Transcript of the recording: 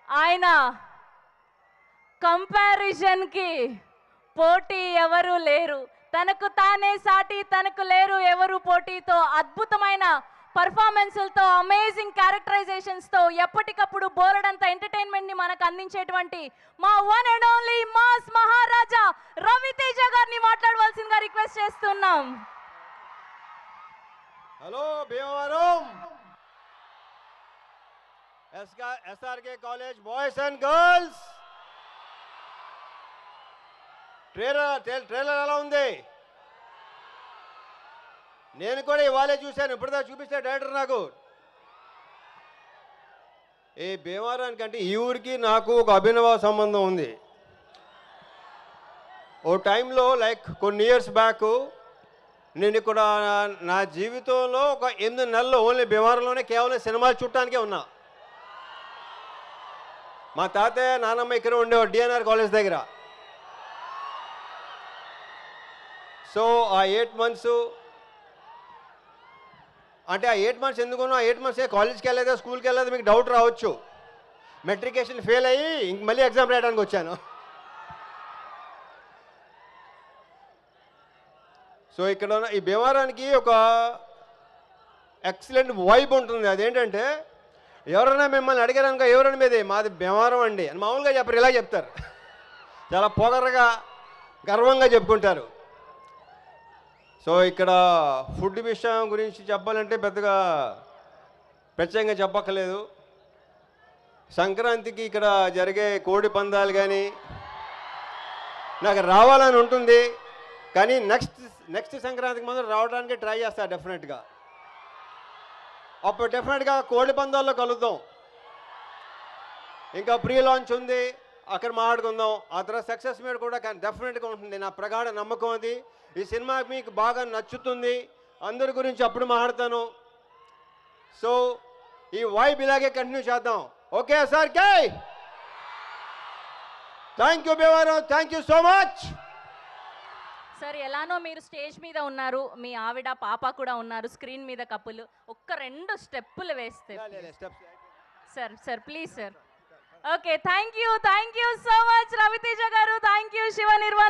ఆయన కంపారిజన్కి పోటీ ఎవరు లేరు, తనకు తానే సాటి తనకు లేరు ఎవరు పోటీతో అద్భుతమైన పర్ఫార్మెన్స్లతో అమేజింగ్ క్యారెక్టరైజేషన్స్తో ఎప్పటికప్పుడు బోలెడంత ఎంటర్టైన్మెంట్ని మనకు అందించేటువంటి మా వన్ అండ్ ఓన్లీ మాస్ మహారాజా రవితేజ గారిని మాట్లాడవలసిందిగా రిక్వెస్ట్ చేస్తున్నాం. Hello Bhimavaram SRK college boys and girls, trailer ఎలా ఉంది? నేను కూడా ఇవాళే చూశాను, ఇప్పుడుదా చూపిస్తే డైరెక్టర్ నాకు. ఈ భీమవరానికి అంటే ఈ ఊరికి నాకు ఒక అభినవ సంబంధం ఉంది. ఓ టైంలో లైక్ కొన్ని ఇయర్స్ బ్యాక్ నేను ఇక్కడ నా జీవితంలో ఒక 8 నెలలు ఓన్లీ భీమవరంలోనే కేవలం సినిమాలు చూడటానికే ఉన్నా. మా తాతయ్య నానమ్మ ఇక్కడ ఉండేవాడు డిఎన్ఆర్ కాలేజ్ దగ్గర. సో ఆ 8 మంత్స్ అంటే ఆ 8 మంత్స్ ఎందుకున్నా, ఆ 8 మంత్స్ కాలేజ్కి వెళ్ళలేదా స్కూల్కి వెళ్ళలేదా మీకు డౌట్ రావచ్చు. మెట్రికేషన్ ఫెయిల్ అయ్యి ఇంక మళ్ళీ ఎగ్జామ్ రాయడానికి వచ్చాను. సో ఇక్కడ ఈ భీమవరానికి ఒక ఎక్సలెంట్ వైబ్ ఉంటుంది. అదేంటంటే ఎవరైనా మిమ్మల్ని అడిగారనుకో ఎవరైనా మీదే మాది భీమవరం అండి అని మామూలుగా చెప్పరు, ఇలా చెప్తారు. చాలా పొగరగా గర్వంగా చెప్పుకుంటారు. సో ఇక్కడ ఫుడ్ విషయం గురించి చెప్పాలంటే పెద్దగా ప్రత్యేకంగా చెప్పక్కర్లేదు. సంక్రాంతికి ఇక్కడ జరిగే కోడి పందాలు కానీ నాకు రావాలని ఉంటుంది, కానీ నెక్స్ట్ సంక్రాంతికి ముందు రావడానికి ట్రై చేస్తా డెఫినెట్గా. అప్పుడు డెఫినెట్గా కోడి పందాల్లో కలుద్దాం. ఇంకా ప్రీ లాంచ్ ఉంది, అక్కడ మాట్లాడుకుందాం. ఆ తర్వాత సక్సెస్ మీద కూడా డెఫినెట్గా ఉంటుంది, నా ప్రగాఢ నమ్మకం అది. ఈ సినిమా మీకు బాగా నచ్చుతుంది, అందరి గురించి అప్పుడు మాట్లాడతాను. సో ఈ వైబ్ ఇలాగే కంటిన్యూ చేద్దాం. Okay sir, K thank you Bhimavaram, thank you so much. Sir ఎలానో మీరు స్టేజ్ మీద ఉన్నారు, మీ ఆవిడ పాప కూడా ఉన్నారు స్క్రీన్ మీద కప్పులు, ఒక్క 2 స్టెప్పులు వేస్తే sir please sir. Okay thank you so much Ravi Teja గారు, థ్యాంక్ యూ శివ నిర్వాణ.